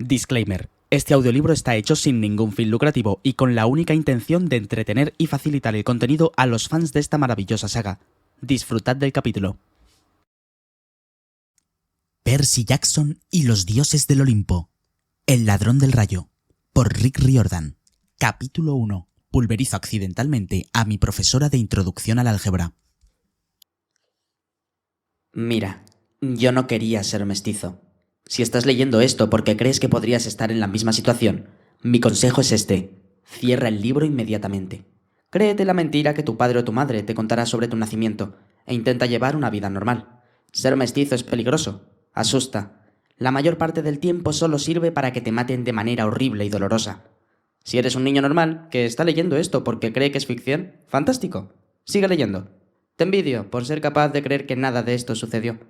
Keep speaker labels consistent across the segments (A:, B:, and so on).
A: Disclaimer. Este audiolibro está hecho sin ningún fin lucrativo y con la única intención de entretener y facilitar el contenido a los fans de esta maravillosa saga. Disfrutad del capítulo. Percy Jackson y los dioses del Olimpo. El ladrón del rayo. Por Rick Riordan. Capítulo 1. Pulverizo accidentalmente a mi profesora de introducción al álgebra.
B: Mira, yo no quería ser mestizo. Si estás leyendo esto porque crees que podrías estar en la misma situación, mi consejo es este: cierra el libro inmediatamente. Créete la mentira que tu padre o tu madre te contará sobre tu nacimiento e intenta llevar una vida normal. Ser mestizo es peligroso, asusta. La mayor parte del tiempo solo sirve para que te maten de manera horrible y dolorosa. Si eres un niño normal que está leyendo esto porque cree que es ficción, fantástico. Sigue leyendo. Te envidio por ser capaz de creer que nada de esto sucedió.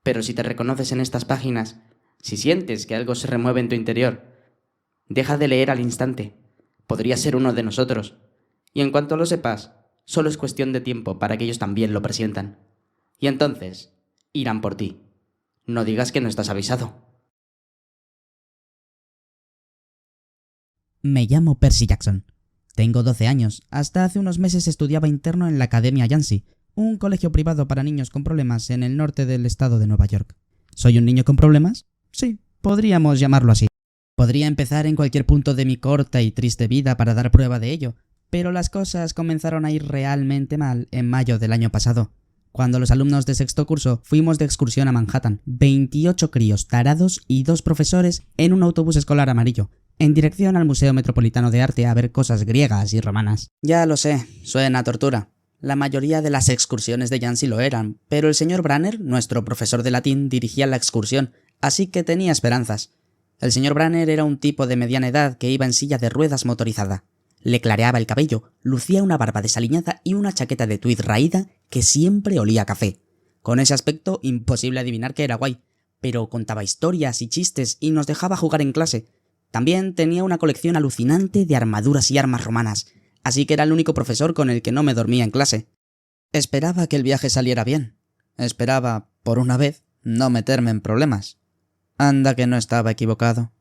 B: Pero si te reconoces en estas páginas, si sientes que algo se remueve en tu interior, deja de leer al instante. Podría ser uno de nosotros. Y en cuanto lo sepas, solo es cuestión de tiempo para que ellos también lo presientan. Y entonces, irán por ti. No digas que no estás avisado.
C: Me llamo Percy Jackson. Tengo 12 años. Hasta hace unos meses estudiaba interno en la Academia Yancey, un colegio privado para niños con problemas en el norte del estado de Nueva York. ¿Soy un niño con problemas? Sí, podríamos llamarlo así. Podría empezar en cualquier punto de mi corta y triste vida para dar prueba de ello, pero las cosas comenzaron a ir realmente mal en mayo del año pasado, cuando los alumnos de sexto curso fuimos de excursión a Manhattan, 28 críos tarados y 2 profesores en un autobús escolar amarillo, en dirección al Museo Metropolitano de Arte a ver cosas griegas y romanas. Ya lo sé, suena a tortura. La mayoría de las excursiones de Yancey lo eran, pero el señor Branner, nuestro profesor de latín, dirigía la excursión, así que tenía esperanzas. El señor Branner era un tipo de mediana edad que iba en silla de ruedas motorizada. Le clareaba el cabello, lucía una barba desaliñada y una chaqueta de tweed raída que siempre olía a café. Con ese aspecto, imposible adivinar que era guay, pero contaba historias y chistes y nos dejaba jugar en clase. También tenía una colección alucinante de armaduras y armas romanas, así que era el único profesor con el que no me dormía en clase. Esperaba que el viaje saliera bien. Esperaba, por una vez, no meterme en problemas. Anda que no estaba equivocado.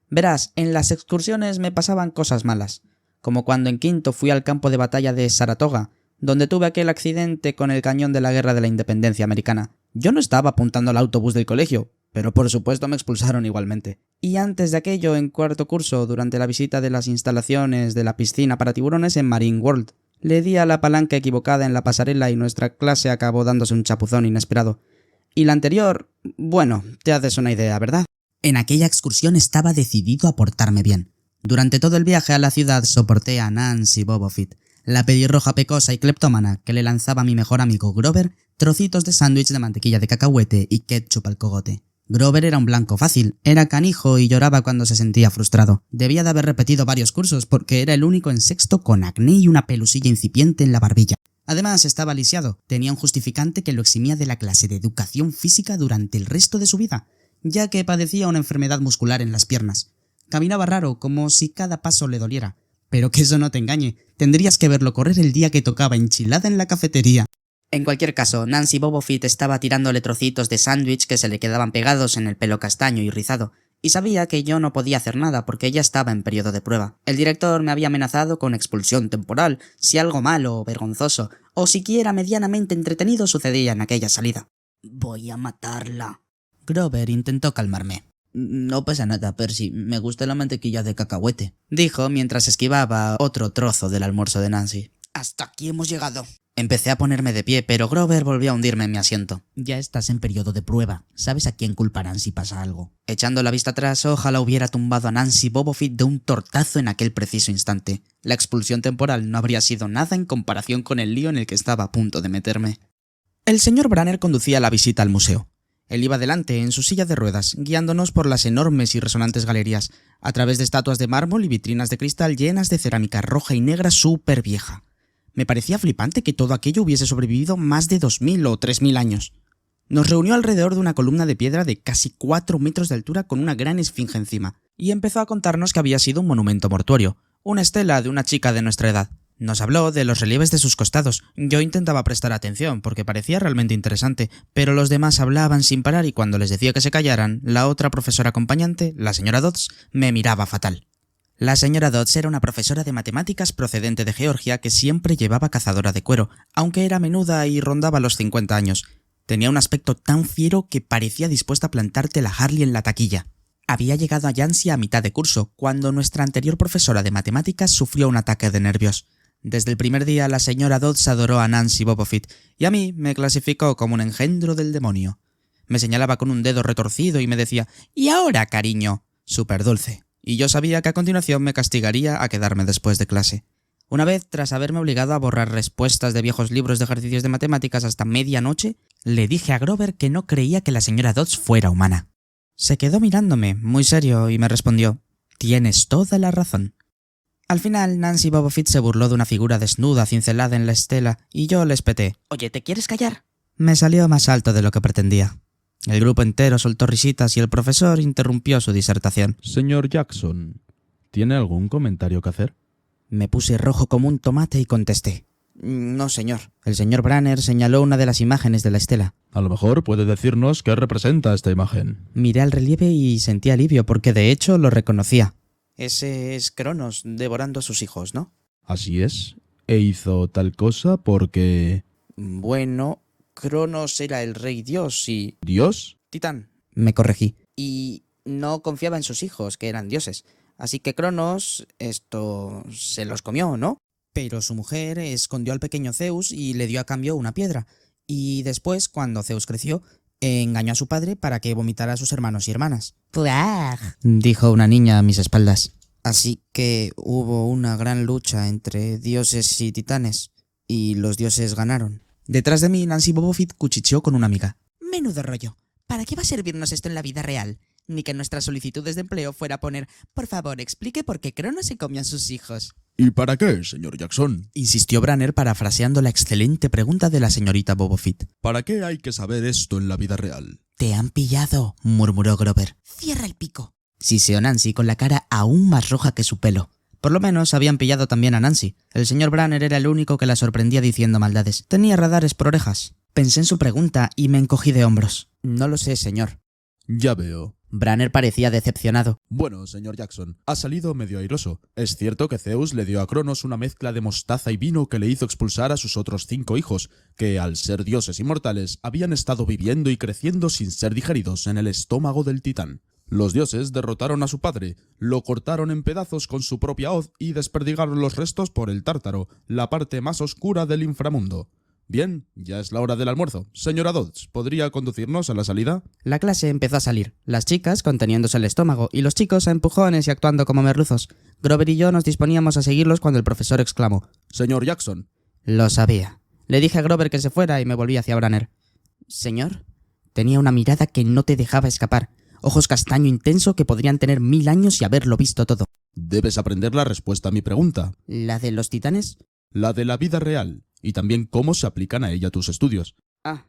C: Verás, en las excursiones me pasaban cosas malas, como cuando en quinto fui al campo de batalla de Saratoga, donde tuve aquel accidente con el cañón de la Guerra de la Independencia Americana. Yo no estaba apuntando al autobús del colegio, pero por supuesto me expulsaron igualmente. Y antes de aquello, en cuarto curso, durante la visita de las instalaciones de la piscina para tiburones en Marine World, le di a la palanca equivocada en la pasarela y nuestra clase acabó dándose un chapuzón inesperado. Y la anterior, bueno, te haces una idea, ¿verdad? En aquella excursión estaba decidido a portarme bien. Durante todo el viaje a la ciudad soporté a Nancy Bobofit, la pelirroja pecosa y cleptómana que le lanzaba a mi mejor amigo Grover trocitos de sándwich de mantequilla de cacahuete y ketchup al cogote. Grover era un blanco fácil, era canijo y lloraba cuando se sentía frustrado. Debía de haber repetido varios cursos porque era el único en sexto con acné y una pelusilla incipiente en la barbilla. Además estaba lisiado, tenía un justificante que lo eximía de la clase de educación física durante el resto de su vida, ya que padecía una enfermedad muscular en las piernas. Caminaba raro, como si cada paso le doliera. Pero que eso no te engañe, tendrías que verlo correr el día que tocaba enchilada en la cafetería. En cualquier caso, Nancy Bobofit estaba tirándole trocitos de sándwich que se le quedaban pegados en el pelo castaño y rizado, y sabía que yo no podía hacer nada porque ella estaba en periodo de prueba. El director me había amenazado con expulsión temporal si algo malo o vergonzoso, o siquiera medianamente entretenido sucedía en aquella salida. «Voy a matarla». Grover intentó calmarme. «No pasa nada, Percy, me gusta la mantequilla de cacahuete», dijo mientras esquivaba otro trozo del almuerzo de Nancy. «Hasta aquí hemos llegado». Empecé a ponerme de pie, pero Grover volvió a hundirme en mi asiento. «Ya estás en periodo de prueba. ¿Sabes a quién culparán si pasa algo?» Echando la vista atrás, ojalá hubiera tumbado a Nancy Bobofit de un tortazo en aquel preciso instante. La expulsión temporal no habría sido nada en comparación con el lío en el que estaba a punto de meterme. El señor Branner conducía la visita al museo. Él iba delante, en su silla de ruedas, guiándonos por las enormes y resonantes galerías, a través de estatuas de mármol y vitrinas de cristal llenas de cerámica roja y negra súper vieja. Me parecía flipante que todo aquello hubiese sobrevivido más de 2000 o 3000 años. Nos reunió alrededor de una columna de piedra de casi 4 metros de altura con una gran esfinge encima, y empezó a contarnos que había sido un monumento mortuorio, una estela de una chica de nuestra edad. Nos habló de los relieves de sus costados. Yo intentaba prestar atención porque parecía realmente interesante, pero los demás hablaban sin parar y cuando les decía que se callaran, la otra profesora acompañante, la señora Dodds, me miraba fatal. La señora Dodds era una profesora de matemáticas procedente de Georgia que siempre llevaba cazadora de cuero, aunque era menuda y rondaba los 50 años. Tenía un aspecto tan fiero que parecía dispuesta a plantarte la Harley en la taquilla. Había llegado a Yancey a mitad de curso, cuando nuestra anterior profesora de matemáticas sufrió un ataque de nervios. Desde el primer día la señora Dodds adoró a Nancy Bobofit y a mí me clasificó como un engendro del demonio. Me señalaba con un dedo retorcido y me decía «¿Y ahora, cariño?» Súper dulce. Y yo sabía que a continuación me castigaría a quedarme después de clase. Una vez, tras haberme obligado a borrar respuestas de viejos libros de ejercicios de matemáticas hasta medianoche, le dije a Grover que no creía que la señora Dodds fuera humana. Se quedó mirándome, muy serio, y me respondió «Tienes toda la razón». Al final, Nancy Bobofit se burló de una figura desnuda cincelada en la estela y yo le espeté
B: Oye, ¿te quieres callar?
C: Me salió más alto de lo que pretendía. El grupo entero soltó risitas y el profesor interrumpió su disertación.
D: Señor Jackson, ¿tiene algún comentario que hacer?
C: Me puse rojo como un tomate y contesté. No, señor. El señor Branner señaló una de las imágenes de la estela.
D: A lo mejor puede decirnos qué representa esta imagen.
C: Miré al relieve y sentí alivio porque de hecho lo reconocía. Ese es Cronos devorando a sus hijos, ¿no?
D: Así es. E hizo tal cosa porque...
C: Bueno, Cronos era el rey dios y...
D: ¿Dios?
C: Titán. Me corregí. Y no confiaba en sus hijos, que eran dioses. Así que Cronos, se los comió, ¿no? Pero su mujer escondió al pequeño Zeus y le dio a cambio una piedra. Y después, cuando Zeus creció, engañó a su padre para que vomitara a sus hermanos y hermanas. ¡Puah! Dijo una niña a mis espaldas. Así que hubo una gran lucha entre dioses y titanes, y los dioses ganaron. Detrás de mí, Nancy Bobofit cuchicheó con una amiga. Menudo rollo. ¿Para qué va a servirnos esto en la vida real? Ni que en nuestras solicitudes de empleo fuera a poner «Por favor, explique por qué Cronos se comió a sus hijos».
D: ¿Y para qué, señor Jackson?
C: Insistió Branner parafraseando la excelente pregunta de la señorita Bobofit.
D: ¿Para qué hay que saber esto en la vida real?
C: «Te han pillado», murmuró Grover. «Cierra el pico», siseó Nancy con la cara aún más roja que su pelo. Por lo menos habían pillado también a Nancy. El señor Branner era el único que la sorprendía diciendo maldades. Tenía radares por orejas. Pensé en su pregunta y me encogí de hombros. «No lo sé, señor».
D: Ya veo.
C: Branner parecía decepcionado.
D: Bueno, señor Jackson, ha salido medio airoso. Es cierto que Zeus le dio a Cronos una mezcla de mostaza y vino que le hizo expulsar a sus otros 5 hijos, que, al ser dioses inmortales, habían estado viviendo y creciendo sin ser digeridos en el estómago del titán. Los dioses derrotaron a su padre, lo cortaron en pedazos con su propia hoz y desperdigaron los restos por el Tártaro, la parte más oscura del inframundo. Bien, ya es la hora del almuerzo. Señora Dodds, ¿podría conducirnos a la salida?
C: La clase empezó a salir, las chicas conteniéndose el estómago y los chicos a empujones y actuando como merluzos. Grover y yo nos disponíamos a seguirlos cuando el profesor exclamó:
D: Señor Jackson.
C: Lo sabía. Le dije a Grover que se fuera y me volví hacia Branner. ¿Señor? Tenía una mirada que no te dejaba escapar. Ojos castaño intenso que podrían tener 1000 años y haberlo visto todo.
D: Debes aprender la respuesta a mi pregunta.
C: ¿La de los titanes?
D: La de la vida real. Y también cómo se aplican a ella tus estudios.
C: Ah.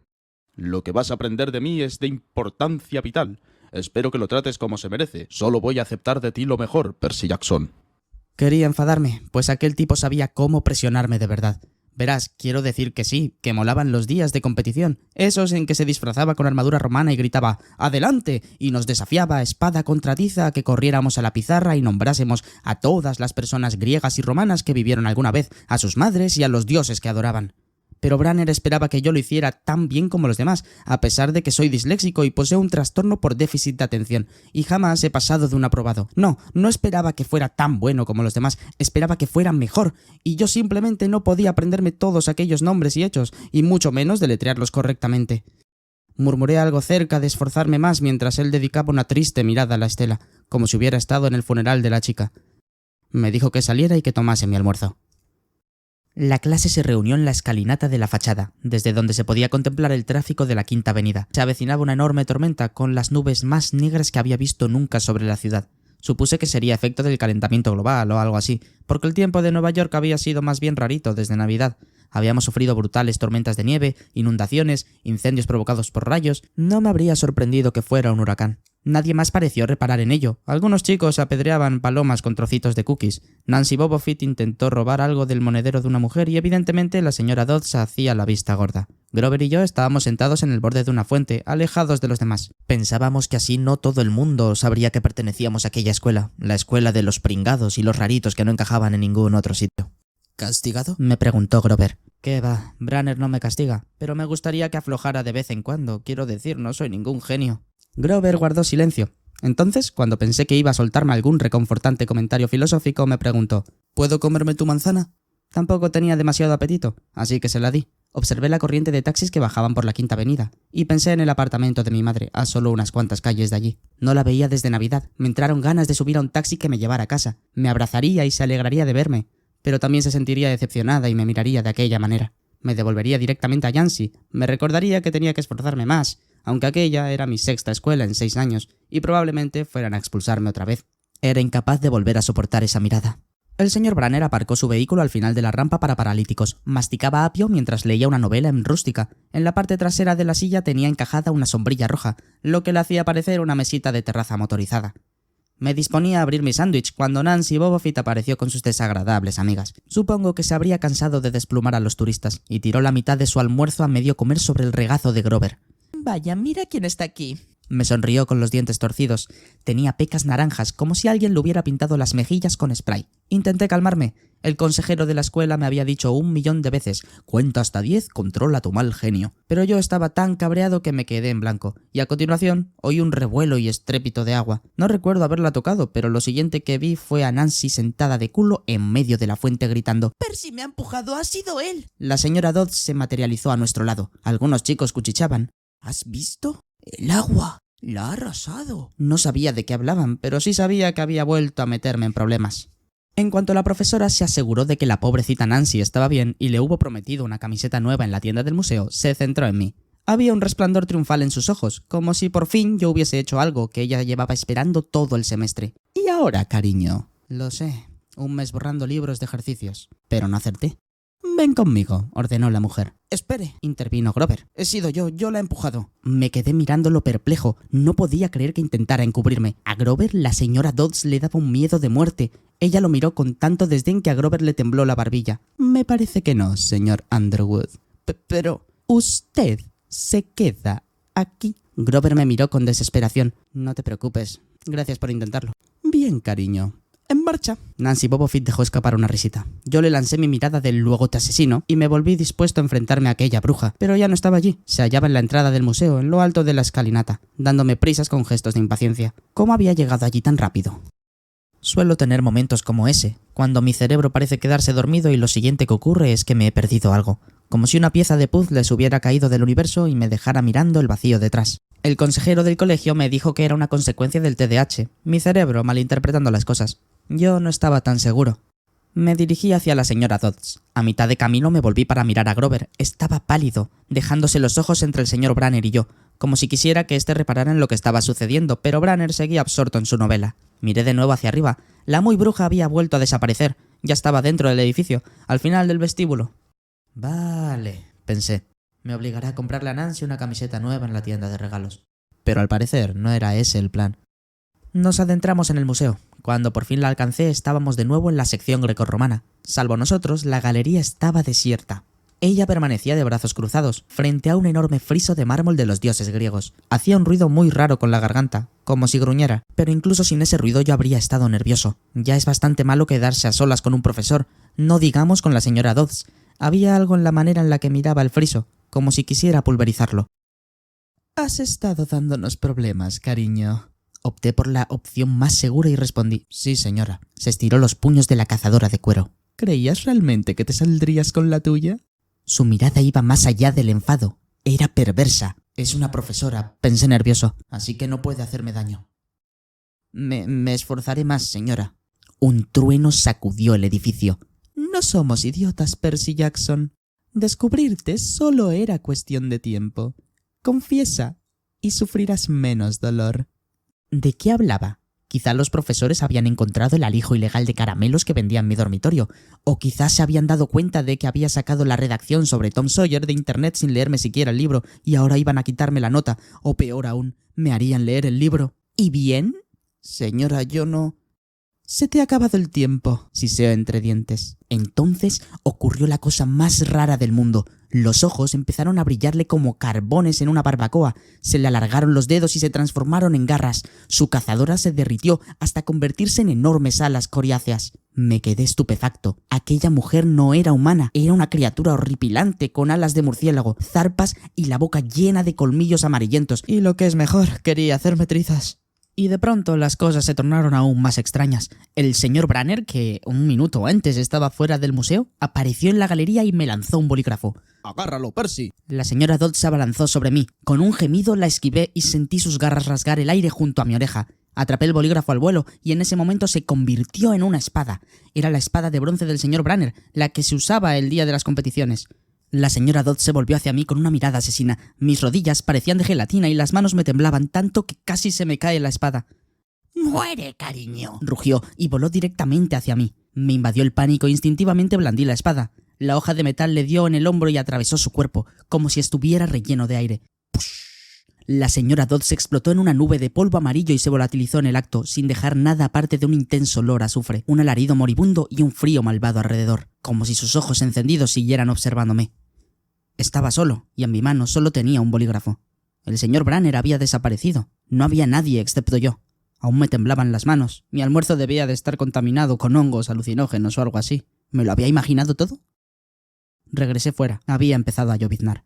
D: Lo que vas a aprender de mí es de importancia vital. Espero que lo trates como se merece. Solo voy a aceptar de ti lo mejor, Percy Jackson.
C: Quería enfadarme, pues aquel tipo sabía cómo presionarme de verdad. Verás, quiero decir que sí, que molaban los días de competición, esos en que se disfrazaba con armadura romana y gritaba ¡Adelante! Y nos desafiaba espada contra tiza a que corriéramos a la pizarra y nombrásemos a todas las personas griegas y romanas que vivieron alguna vez, a sus madres y a los dioses que adoraban. Pero Branner esperaba que yo lo hiciera tan bien como los demás, a pesar de que soy disléxico y poseo un trastorno por déficit de atención, y jamás he pasado de un aprobado. No esperaba que fuera tan bueno como los demás, esperaba que fuera mejor, y yo simplemente no podía aprenderme todos aquellos nombres y hechos, y mucho menos deletrearlos correctamente. Murmuré algo cerca de esforzarme más mientras él dedicaba una triste mirada a la estela, como si hubiera estado en el funeral de la chica. Me dijo que saliera y que tomase mi almuerzo. La clase se reunió en la escalinata de la fachada, desde donde se podía contemplar el tráfico de la Quinta Avenida. Se avecinaba una enorme tormenta con las nubes más negras que había visto nunca sobre la ciudad. Supuse que sería efecto del calentamiento global o algo así, porque el tiempo de Nueva York había sido más bien rarito desde Navidad. Habíamos sufrido brutales tormentas de nieve, inundaciones, incendios provocados por rayos. No me habría sorprendido que fuera un huracán. Nadie más pareció reparar en ello. Algunos chicos apedreaban palomas con trocitos de cookies. Nancy Bobofit intentó robar algo del monedero de una mujer y evidentemente la señora Dodds hacía la vista gorda. Grover y yo estábamos sentados en el borde de una fuente, alejados de los demás. Pensábamos que así no todo el mundo sabría que pertenecíamos a aquella escuela, la escuela de los pringados y los raritos que no encajaban en ningún otro sitio.
A: ¿Castigado?
C: Me preguntó Grover. ¿Qué va? Branner no me castiga, pero me gustaría que aflojara de vez en cuando. Quiero decir, no soy ningún genio. Grover guardó silencio. Entonces, cuando pensé que iba a soltarme algún reconfortante comentario filosófico, me preguntó: ¿puedo comerme tu manzana? Tampoco tenía demasiado apetito, así que se la di. Observé la corriente de taxis que bajaban por la Quinta Avenida y pensé en el apartamento de mi madre, a solo unas cuantas calles de allí. No la veía desde Navidad. Me entraron ganas de subir a un taxi que me llevara a casa. Me abrazaría y se alegraría de verme, pero también se sentiría decepcionada y me miraría de aquella manera. Me devolvería directamente a Yancy. Me recordaría que tenía que esforzarme más, aunque aquella era mi sexta escuela en 6 años, y probablemente fueran a expulsarme otra vez. Era incapaz de volver a soportar esa mirada. El señor Branner aparcó su vehículo al final de la rampa para paralíticos. Masticaba apio mientras leía una novela en rústica. En la parte trasera de la silla tenía encajada una sombrilla roja, lo que le hacía parecer una mesita de terraza motorizada. Me disponía a abrir mi sándwich cuando Nancy Bobofit apareció con sus desagradables amigas. Supongo que se habría cansado de desplumar a los turistas y tiró la mitad de su almuerzo a medio comer sobre el regazo de Grover.
A: Vaya, mira quién está aquí.
C: Me sonrió con los dientes torcidos. Tenía pecas naranjas, como si alguien le hubiera pintado las mejillas con spray. Intenté calmarme. El consejero de la escuela me había dicho 1.000.000 de veces: cuenta hasta 10, controla tu mal genio. Pero yo estaba tan cabreado que me quedé en blanco. Y a continuación oí un revuelo y estrépito de agua. No recuerdo haberla tocado, pero lo siguiente que vi fue a Nancy sentada de culo en medio de la fuente gritando:
A: Percy me ha empujado, ha sido él.
C: La señora Dodds se materializó a nuestro lado. Algunos chicos cuchicheaban.
A: ¿Has visto? El agua la ha arrasado.
C: No sabía de qué hablaban, pero sí sabía que había vuelto a meterme en problemas. En cuanto la profesora se aseguró de que la pobrecita Nancy estaba bien y le hubo prometido una camiseta nueva en la tienda del museo, se centró en mí. Había un resplandor triunfal en sus ojos, como si por fin yo hubiese hecho algo que ella llevaba esperando todo el semestre.
A: ¿Y ahora, cariño?
C: Lo sé, 1 mes borrando libros de ejercicios, pero no acerté. Ven conmigo, ordenó la mujer.
A: Espere,
C: intervino Grover.
A: he sido yo la he empujado.
C: Me quedé mirándolo perplejo. No podía creer que intentara encubrirme. A Grover la señora Dodds le daba un miedo de muerte. Ella lo miró con tanto desdén que a Grover le tembló la barbilla.
A: Me parece que no, señor Underwood. Pero
C: usted se queda aquí. Grover me miró con desesperación. No te preocupes. Gracias por intentarlo.
A: Bien, cariño. En marcha.
C: Nancy Bobofit dejó escapar una risita. Yo le lancé mi mirada del luego te asesino y me volví dispuesto a enfrentarme a aquella bruja, pero ya no estaba allí. Se hallaba en la entrada del museo, en lo alto de la escalinata, dándome prisas con gestos de impaciencia. ¿Cómo había llegado allí tan rápido? Suelo tener momentos como ese, cuando mi cerebro parece quedarse dormido y lo siguiente que ocurre es que me he perdido algo, como si una pieza de puzzle se hubiera caído del universo y me dejara mirando el vacío detrás. El consejero del colegio me dijo que era una consecuencia del TDAH, mi cerebro malinterpretando las cosas. Yo no estaba tan seguro. Me dirigí hacia la señora Dodds. A mitad de camino me volví para mirar a Grover. Estaba pálido, dejándose los ojos entre el señor Branner y yo, como si quisiera que éste reparara en lo que estaba sucediendo, pero Branner seguía absorto en su novela. Miré de nuevo hacia arriba. La muy bruja había vuelto a desaparecer. Ya estaba dentro del edificio, al final del vestíbulo. Vale, pensé. Me obligará a comprarle a Nancy una camiseta nueva en la tienda de regalos. Pero al parecer no era ese el plan. Nos adentramos en el museo. Cuando por fin la alcancé, estábamos de nuevo en la sección grecorromana. Salvo nosotros, la galería estaba desierta. Ella permanecía de brazos cruzados, frente a un enorme friso de mármol de los dioses griegos. Hacía un ruido muy raro con la garganta, como si gruñera, pero incluso sin ese ruido yo habría estado nervioso. Ya es bastante malo quedarse a solas con un profesor, no digamos con la señora Dodds. Había algo en la manera en la que miraba el friso, como si quisiera pulverizarlo.
A: Has estado dándonos problemas, cariño.
C: Opté por la opción más segura y respondí: sí, señora. Se estiró los puños de la cazadora de cuero.
A: ¿Creías realmente que te saldrías con la tuya?
C: Su mirada iba más allá del enfado. Era perversa. Es una profesora, pensé nervioso, así que no puede hacerme daño. Me esforzaré más, señora. Un trueno sacudió el edificio.
A: No somos idiotas, Percy Jackson. Descubrirte solo era cuestión de tiempo. Confiesa y sufrirás menos dolor.
C: ¿De qué hablaba? Quizá los profesores habían encontrado el alijo ilegal de caramelos que vendía en mi dormitorio, o quizás se habían dado cuenta de que había sacado la redacción sobre Tom Sawyer de internet sin leerme siquiera el libro y ahora iban a quitarme la nota, o peor aún, me harían leer el libro. ¿Y bien? Señora, yo no... Se te ha acabado el tiempo, siseó entre dientes.
A: Entonces ocurrió la cosa más rara del mundo. Los ojos empezaron a brillarle como carbones en una barbacoa. Se le alargaron los dedos y se transformaron en garras. Su cazadora se derritió hasta convertirse en enormes alas coriáceas. Me quedé estupefacto. Aquella mujer no era humana, era una criatura horripilante con alas de murciélago, zarpas y la boca llena de colmillos amarillentos.
C: Y lo que es mejor, quería hacerme trizas. Y de pronto las cosas se tornaron aún más extrañas. El señor Branner, que un minuto antes estaba fuera del museo, apareció en la galería y me lanzó un bolígrafo.
D: ¡Agárralo, Percy!
A: La señora Dodd se abalanzó sobre mí. Con un gemido la esquivé y sentí sus garras rasgar el aire junto a mi oreja. Atrapé el bolígrafo al vuelo y en ese momento se convirtió en una espada. Era la espada de bronce del señor Branner, la que se usaba el día de las competiciones. La señora Dodd se volvió hacia mí con una mirada asesina. Mis rodillas parecían de gelatina y las manos me temblaban tanto que casi se me cae la espada.
B: ¡Muere, cariño!
A: Rugió y voló directamente hacia mí. Me invadió el pánico e instintivamente blandí la espada. La hoja de metal le dio en el hombro y atravesó su cuerpo, como si estuviera relleno de aire. ¡Push! La señora Dodd se explotó en una nube de polvo amarillo y se volatilizó en el acto, sin dejar nada aparte de un intenso olor a azufre, un alarido moribundo y un frío malvado alrededor, como si sus ojos encendidos siguieran observándome. Estaba solo, y en mi mano solo tenía un bolígrafo. El señor Branner había desaparecido. No había nadie excepto yo. Aún me temblaban las manos. Mi almuerzo debía de estar contaminado con hongos alucinógenos o algo así. ¿Me lo había imaginado todo? Regresé fuera. Había empezado a lloviznar.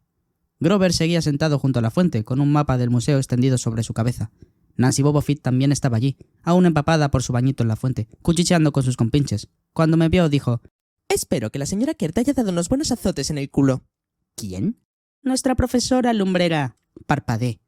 A: Grover seguía sentado junto a la fuente, con un mapa del museo extendido sobre su cabeza. Nancy Bobofit también estaba allí, aún empapada por su bañito en la fuente, cuchicheando con sus compinches. Cuando me vio, dijo:
C: Espero que la señora Kert haya dado unos buenos azotes en el culo.
A: ¿Quién? Nuestra profesora lumbrera. Parpadeé.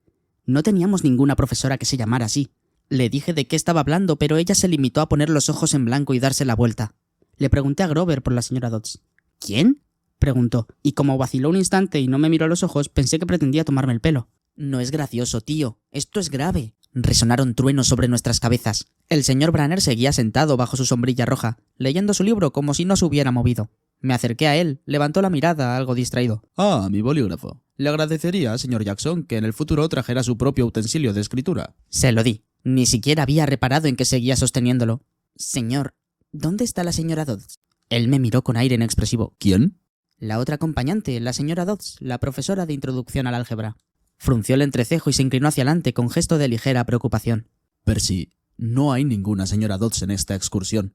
A: No teníamos ninguna profesora que se llamara así. Le dije de qué estaba hablando, pero ella se limitó a poner los ojos en blanco y darse la vuelta. Le pregunté a Grover por la señora Dodds. ¿Quién? Preguntó, y como vaciló un instante y no me miró a los ojos, pensé que pretendía tomarme el pelo. No es gracioso, tío. Esto es grave. Resonaron truenos sobre nuestras cabezas. El señor Branner seguía sentado bajo su sombrilla roja, leyendo su libro como si no se hubiera movido. Me acerqué a él, levantó la mirada, algo distraído.
D: Ah, mi bolígrafo. Le agradecería, señor Jackson, que en el futuro trajera su propio utensilio de escritura.
A: Se lo di. Ni siquiera había reparado en que seguía sosteniéndolo. Señor, ¿dónde está la señora Dodds? Él me miró con aire inexpresivo.
D: ¿Quién?
A: La otra acompañante, la señora Dodds, la profesora de introducción al álgebra. Frunció el entrecejo y se inclinó hacia adelante con gesto de ligera preocupación.
D: Percy, no hay ninguna señora Dodds en esta excursión.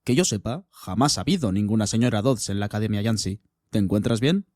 D: Que yo sepa, jamás ha habido ninguna señora Dodds en la Academia Yancey. ¿Te encuentras bien?